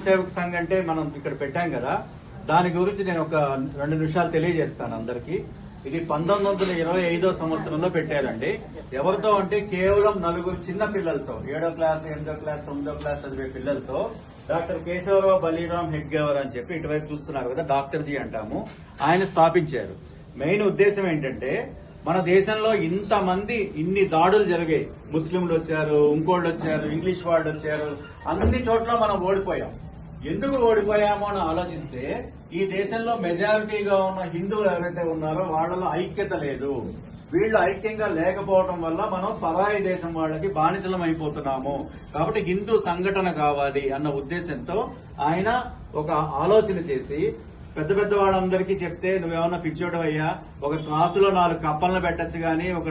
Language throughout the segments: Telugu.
సేవక సంఘ్ అంటే మనం ఇక్కడ పెట్టాం కదా, దాని గురించి నేను ఒక 2 నిమిషాలు తెలియజేస్తాను అందరికీ. ఇది 1925వ సంవత్సరంలో పెట్టారండి. ఎవరితో అంటే కేవలం 4 చిన్న పిల్లలతో, 7వ క్లాస్, 8వ క్లాస్, 9వ క్లాస్ చదివే పిల్లలతో డాక్టర్ కేశవరావు బలీరామ్ హెడ్గేవర్ అని చెప్పి ఇటువైపు చూస్తున్నారు కదా, డాక్టర్ జీ అంటాము, ఆయన స్థాపించారు. మెయిన్ ఉద్దేశం ఏంటంటే, మన దేశంలో ఇంతమంది ఇన్ని దాడులు జరిగాయి, ముస్లింలు వచ్చారు, ఇంకోళ్ళు వచ్చారు, ఇంగ్లీష్ వాళ్ళు వచ్చారు, అన్ని చోట్ల మనం ఓడిపోయాం. ఎందుకు ఓడిపోయామో అని ఆలోచిస్తే, ఈ దేశంలో మెజారిటీగా ఉన్న హిందువులు ఎవరైతే ఉన్నారో వాళ్ళలో ఐక్యత లేదు. వీళ్ళు ఐక్యంగా లేకపోవడం వల్ల మనం పరాయి దేశం వాళ్ళకి బానిసలం అయిపోతున్నాము. కాబట్టి హిందూ సంఘటన కావాలి అన్న ఉద్దేశంతో ఆయన ఒక ఆలోచన చేసి, పెద్ద పెద్ద వాళ్ళందరికీ చెప్తే నువ్వేమన్నా పిచ్చోడు అయ్యా, ఒక క్లాసులో 4 కప్పలను పెట్టచ్చు గానీ ఒక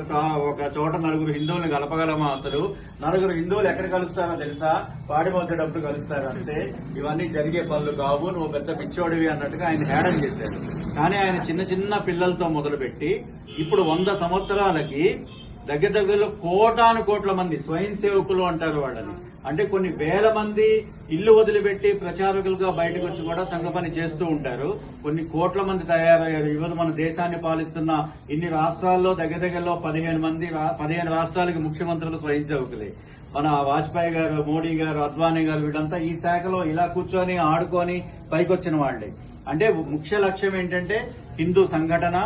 చోట 9 హిందువులను కలపగలమా? అసలు 9 హిందువులు ఎక్కడ కలుస్తారో తెలుసా? పాడి మోసేటప్పుడు కలుస్తారు అంతే. ఇవన్నీ జరిగే పనులు కావు, నువ్వు పెద్ద పిచ్చోడివి అన్నట్టుగా ఆయన హేళన చేశారు. కానీ ఆయన చిన్న చిన్న పిల్లలతో మొదలుపెట్టి ఇప్పుడు 100 సంవత్సరాలకి దగ్గరలో కోట్ల మంది స్వయం సేవకులు అంటారు వాళ్ళని, అంటే కొన్ని వేల మంది ఇల్లు వదిలిపెట్టి ప్రచారకులుగా బయటకు వచ్చి కూడా సంఘ పని చేస్తూ ఉంటారు. కొన్ని కోట్ల మంది తయారయ్యారు. ఈరోజు మన దేశాన్ని పాలిస్తున్న ఇన్ని రాష్ట్రాల్లో దగ్గరలో 15 రాష్ట్రాలకి ముఖ్యమంత్రులు స్వయం సేవకులే. మన వాజ్పేయి గారు, మోడీ గారు, అద్వానీ గారు, వీళ్ళంతా ఈ శాఖలో ఇలా కూర్చొని ఆడుకొని పైకొచ్చిన వాళ్లే. అంటే ముఖ్య లక్ష్యం ఏంటంటే హిందూ సంఘటన.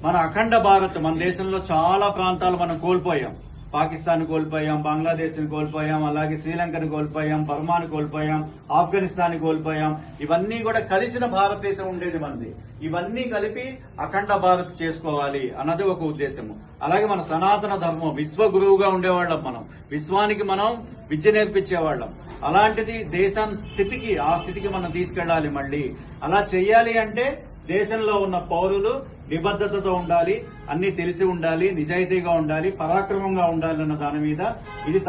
మన అఖండ భారత్, మన దేశంలో చాలా ప్రాంతాలు మనం కోల్పోయాం. పాకిస్తాన్ కోల్పోయాం, బంగ్లాదేశ్ ని కోల్పోయాం, అలాగే శ్రీలంకను కోల్పోయాం, బర్మాను కోల్పోయాం, ఆఫ్ఘనిస్తాన్ కోల్పోయాం. ఇవన్నీ కూడా కలిసిన భారతదేశం ఉండేది మనది. ఇవన్నీ కలిపి అఖండ భారత్ చేసుకోవాలి అన్నది ఒక ఉద్దేశము. అలాగే మన సనాతన ధర్మం, విశ్వ గురువుగా ఉండేవాళ్ళం మనం, విశ్వానికి మనం విద్య నేర్పించేవాళ్ళం. అలాంటిది దేశాన్ని ఆ స్థితికి మనం తీసుకెళ్లాలి. మళ్ళీ అలా చెయ్యాలి అంటే దేశంలో ఉన్న పౌరులు నిబద్ధతతో ఉండాలి, అన్ని తెలిసి ఉండాలి, నిజాయితీగా ఉండాలి, పరాక్రమంగా ఉండాలి అన్న దాని మీద ఇది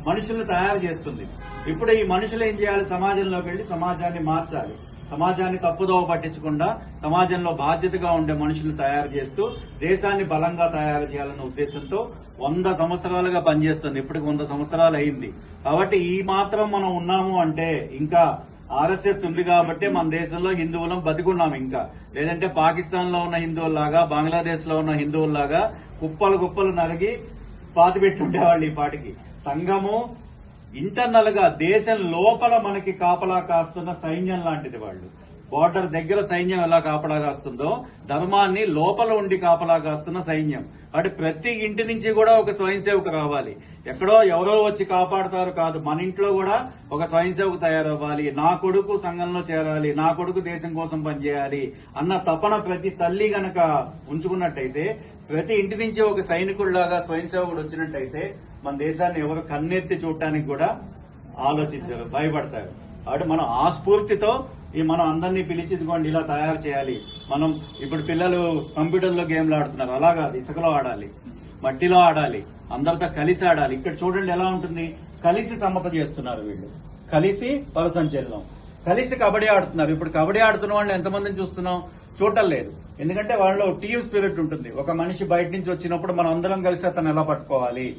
మనుషుల్ని తయారు చేస్తుంది. ఇప్పుడు ఈ మనుషులు ఏం చేయాలి? సమాజంలోకి వెళ్లి సమాజాన్ని మార్చాలి. సమాజాన్ని తప్పుదోవ పట్టించకుండా సమాజంలో బాధ్యతగా ఉండే మనుషులు తయారు చేస్తూ దేశాన్ని బలంగా తయారు చేయాలన్న ఉద్దేశంతో 100 సంవత్సరాలుగా పనిచేస్తుంది. ఇప్పటికి 100 సంవత్సరాలు అయింది. కాబట్టి ఈ మాత్రం మనం ఉన్నాము అంటే, ఇంకా ఆర్ఎస్ఎస్ ఉంది కాబట్టి మన దేశంలో హిందువులం బతికున్నాం. ఇంకా లేదంటే పాకిస్తాన్ లో ఉన్న హిందువుల్లాగా, బంగ్లాదేశ్ లో ఉన్న హిందువుల్లాగా కుప్పలు నరిగి పాతిపెట్టి ఉండేవాళ్ళు. ఈ పాటికి సంఘము ఇంటర్నల్ గా దేశం లోపల మనకి కాపలా కాస్తున్న సైన్యం లాంటిది. వాళ్ళు బోర్డర్ దగ్గర సైన్యం ఎలా కాపలా కాస్తుందో, ధర్మాన్ని లోపల ఉండి కాపలా కాస్తున్న సైన్యం. అంటే ప్రతి ఇంటి నుంచి కూడా ఒక స్వయం సేవకు రావాలి. ఎక్కడో ఎవరో వచ్చి కాపాడుతారు కాదు, మన ఇంట్లో కూడా ఒక స్వయం సేవకు తయారవ్వాలి. నా కొడుకు సంఘంలో చేరాలి, నా కొడుకు దేశం కోసం పనిచేయాలి అన్న తపన ప్రతి తల్లి గనక ఉంచుకున్నట్టయితే, ప్రతి ఇంటి నుంచి ఒక సైనికుడిలాగా స్వయం సేవకుడు వచ్చినట్టయితే మన దేశాన్ని ఎవరు కన్నెత్తి చూడటానికి కూడా ఆలోచించారు, భయపడతారు. కాబట్టి మనం ఆ స్ఫూర్తితో మనం అందరినీ పిలిచిదికోండి, ఇలా తయారు చేయాలి. మనం ఇప్పుడు పిల్లలు కంప్యూటర్లో గేమ్లు ఆడుతున్నారు, అలాగా ఇసుకలో ఆడాలి, మట్టిలో ఆడాలి, అందరితో కలిసి ఆడాలి. ఇక్కడ చూడండి ఎలా ఉంటుంది, కలిసి సమ్మత చేస్తున్నారు వీళ్ళు, కలిసి పరసంచలనం, కలిసి కబడ్డీ ఆడుతున్నారు. ఇప్పుడు కబడ్డీ ఆడుతున్న వాళ్ళు ఎంతమందిని చూస్తున్నాం? చూడటం లేదు. ఎందుకంటే వాళ్ళలో టీమ్ స్పిరిట్ ఉంటుంది. ఒక మనిషి బయట నుంచి వచ్చినప్పుడు మనం అందరం కలిసి అతను ఎలా పట్టుకోవాలి,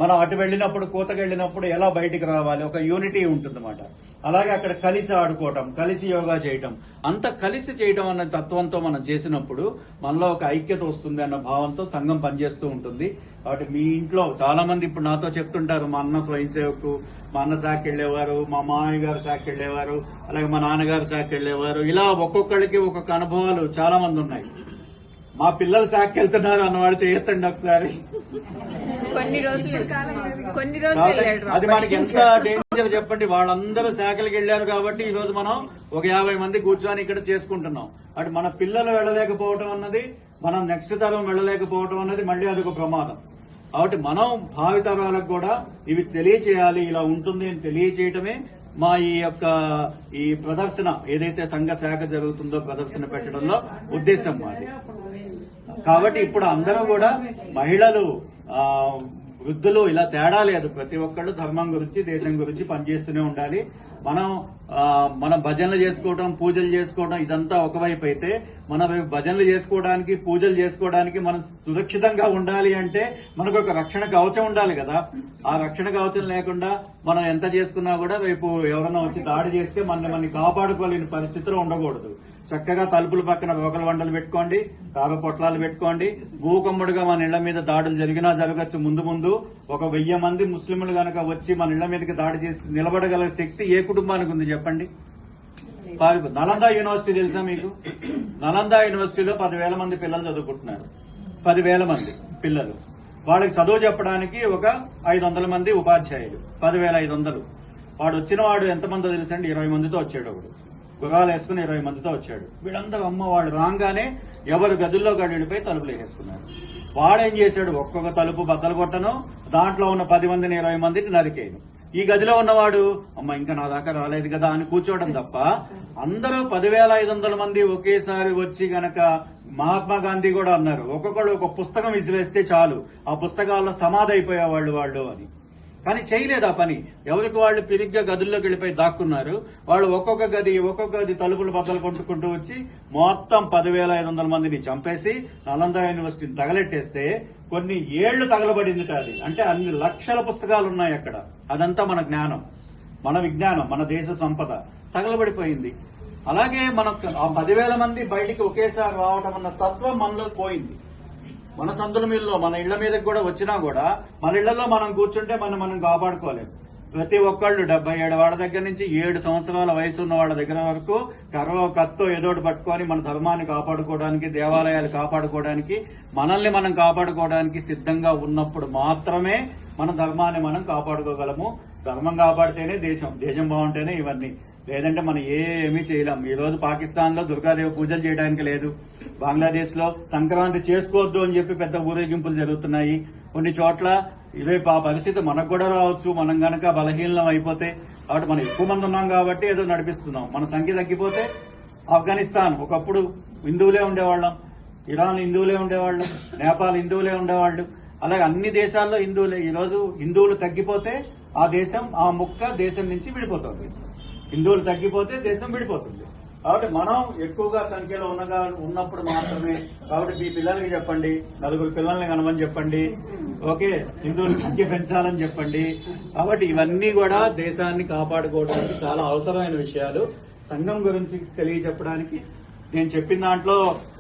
మనం అటు వెళ్లినప్పుడు, కూతకు వెళ్లినప్పుడు ఎలా బయటికి రావాలి, ఒక యూనిటీ ఉంటుందన్నమాట. అలాగే అక్కడ కలిసి ఆడుకోవటం, కలిసి యోగా చేయటం, అంత కలిసి చేయటం అన్న తత్వంతో మనం చేసినప్పుడు మనలో ఒక ఐక్యత వస్తుంది అన్న భావంతో సంఘం పనిచేస్తూ ఉంటుంది. కాబట్టి మీ ఇంట్లో చాలా మంది ఇప్పుడు నాతో చెప్తుంటారు, మా అన్న స్వయం సేవకు, మా అన్న శాఖకి వెళ్లేవారు, మా మామయ్య గారు శాఖకి వెళ్లేవారు, అలాగే మా నాన్నగారు శాఖకి వెళ్లేవారు. ఇలా ఒక్కొక్కళ్ళకి ఒక్కొక్క అనుభవాలు చాలా మంది ఉన్నాయి. మా పిల్లలు శాఖకి వెళ్తున్నారు అన్నవాడు చేయొద్దండి ఒకసారి. అది మనకి ఎంత డేంజర్ చెప్పండి. వాళ్ళందరూ శాఖలకు వెళ్లారు కాబట్టి ఈ రోజు మనం ఒక 50 మంది కూర్చొని ఇక్కడ చేసుకుంటున్నాం. అటు మన పిల్లలు వెళ్ళలేకపోవటం అన్నది, మనం నెక్స్ట్ తరం వెళ్ళలేకపోవటం అన్నది మళ్ళీ అదొక ప్రమాదం. కాబట్టి మనం భావితరాలకు కూడా ఇవి తెలియచేయాలి, ఇలా ఉంటుంది అని తెలియచేయటమే మా ఈ ప్రదర్శన, ఏదైతే సంఘ శాఖ జరుగుతుందో ప్రదర్శన పెట్టడంలో ఉద్దేశం మాది. కాబట్టి ఇప్పుడు అందరూ కూడా మహిళలు, వృద్ధులు ఇలా తేడా లేదు, ప్రతి ఒక్కళ్ళు ధర్మం గురించి, దేశం గురించి పనిచేస్తూనే ఉండాలి. మనం మనం భజనలు చేసుకోవడం, పూజలు చేసుకోవడం ఇదంతా ఒకవైపు అయితే, మన భజనలు చేసుకోవడానికి, పూజలు చేసుకోవడానికి మనం సురక్షితంగా ఉండాలి అంటే మనకు ఒక రక్షణ కవచం ఉండాలి కదా. ఆ రక్షణ కవచం లేకుండా మనం ఎంత చేసుకున్నా కూడా రేపు ఎవరైనా వచ్చి దాడి చేస్తే మనల్ని కాపాడుకోలేని పరిస్థితిలో ఉండకూడదు. చక్కగా తలుపుల పక్కన రోకల వండలు పెట్టుకోండి, కాగ పొట్లాలు పెట్టుకోండి. భూకమ్ముడుగా మన ఇళ్ల మీద దాడులు జరిగినా జరగచ్చు. ముందు ఒక 1000 మంది ముస్లింలు గనక వచ్చి మన ఇళ్ల మీదకి దాడి చేసి నిలబడగల శక్తి ఏ కుటుంబానికి ఉంది చెప్పండి? నలంద యూనివర్సిటీ తెలుసా మీకు? నలంద యూనివర్సిటీలో 10,000 మంది పిల్లలు చదువుకుంటున్నారు. 10,000 మంది పిల్లలు. వాళ్ళకి చదువు చెప్పడానికి ఒక 500 మంది ఉపాధ్యాయులు. 10,500. వాడు వచ్చిన వాడు ఎంతమందో తెలుసండి? 20 మందితో వచ్చాడు. ఒకడు గుర్రాలు వేసుకుని 20 మందితో వచ్చాడు. వీళ్ళందరూ అమ్మ వాడు రాగానే ఎవరు గదుల్లో వెళ్ళిపోయి తలుపులు వేసేసుకున్నారు. వాడేం చేశాడు? ఒక్కొక్క తలుపు బద్దలు కొట్టను, దాంట్లో ఉన్న 10 మందిని 20 మందిని నరికేయను. ఈ గదిలో ఉన్నవాడు అమ్మ ఇంకా నా దాకా రాలేదు కదా అని కూర్చోవడం తప్ప, అందరూ 10,500 మంది ఒకేసారి వచ్చి గనక మహాత్మా గాంధీ కూడా అన్నారు, ఒక్కొక్కడు ఒక పుస్తకం విసిరేస్తే చాలు ఆ పుస్తకాల్లో సమాధి అయిపోయేవాళ్ళు వాళ్ళు అని. కానీ చేయలేదు ఆ పని. ఎవరికి వాళ్ళు పిరిగ్గా గదుల్లోకి వెళ్ళిపోయి దాక్కున్నారు. వాళ్ళు ఒక్కొక్క గది తలుపులు బద్దలు కొట్టుకుంటూ వచ్చి మొత్తం 10,500 మందిని చంపేసి నలంద యూనివర్సిటీని తగలెట్టేస్తే కొన్ని ఏళ్లు తగలబడింది. అది అంటే అన్ని లక్షల పుస్తకాలు ఉన్నాయి అక్కడ. అదంతా మన జ్ఞానం, మన విజ్ఞానం, మన దేశ సంపద తగలబడిపోయింది. అలాగే మనకు ఆ 10,000 మంది బయటికి ఒకేసారి రావడం అన్న తత్వం మనలో పోయింది. మన సందుల మీదలో మన ఇళ్ల మీదకి కూడా వచ్చినా కూడా మన ఇళ్లలో మనం కూర్చుంటే మనం కాపాడుకోలేము. ప్రతి ఒక్కళ్ళు 77 వాళ్ళ దగ్గర నుంచి 7 సంవత్సరాల వయసు ఉన్న వాళ్ళ దగ్గర వరకు కర్రో కత్తో ఏదోటి పట్టుకొని మన ధర్మాన్ని కాపాడుకోవడానికి, దేవాలయాలు కాపాడుకోవడానికి, మనల్ని మనం కాపాడుకోవడానికి సిద్ధంగా ఉన్నప్పుడు మాత్రమే మన ధర్మాన్ని మనం కాపాడుకోగలము. ధర్మం కాపాడితేనే దేశం బాగుంటేనే ఇవన్నీ. లేదంటే మనం ఏమీ చేయలేం. ఈ రోజు పాకిస్తాన్ లో దుర్గాదేవి పూజలు చేయడానికి లేదు. బంగ్లాదేశ్ లో సంక్రాంతి చేసుకోవద్దు అని చెప్పి పెద్ద ఊరేగింపులు జరుగుతున్నాయి. కొన్ని చోట్ల ఇదే పరిస్థితి మనకు కూడా రావచ్చు. మనం గనక బలహీనం అయిపోతే. కాబట్టి మనం ఎక్కువ మంది ఉన్నాం కాబట్టి ఏదో నడిపిస్తున్నాం. మన సంఖ్య తగ్గిపోతే ఆఫ్ఘనిస్తాన్ ఒకప్పుడు హిందువులే ఉండేవాళ్ళం, ఇరాన్ హిందువులే ఉండేవాళ్ళు, నేపాల్ హిందువులే ఉండేవాళ్ళు. అలాగే అన్ని దేశాల్లో హిందువులే. ఈ రోజు హిందువులు తగ్గిపోతే ఆ దేశం, ఆ ముక్క దేశం నుంచి విడిపోతుంది. హిందువులు తగ్గిపోతే దేశం విడిపోతుంది. కాబట్టి మనం ఎక్కువగా సంఖ్యలో ఉన్నప్పుడు మాత్రమే. కాబట్టి మీ పిల్లలకి చెప్పండి, 4 పిల్లల్ని కనమని చెప్పండి. ఓకే, హిందువుల సంఖ్య పెంచాలని చెప్పండి. కాబట్టి ఇవన్నీ కూడా దేశాన్ని కాపాడుకోవడానికి చాలా అవసరమైన విషయాలు. సంఘం గురించి తెలియజెప్పడానికి నేను చెప్పిన దాంట్లో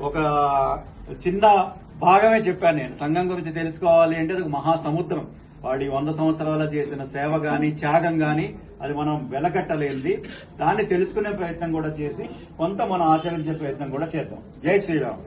ఒక చిన్న భాగమే చెప్పాను. నేను సంఘం గురించి తెలుసుకోవాలి అంటే అది మహాసముద్రం. వాడి 100 సంవత్సరాలు చేసిన సేవ గాని, త్యాగం గాని అది మనం వెలకట్టలేనిది. దాన్ని తెలుసుకునే ప్రయత్నం కూడా చేసి కొంత మనం ఆచరించే ప్రయత్నం కూడా చేద్దాం. జై శ్రీరామ్.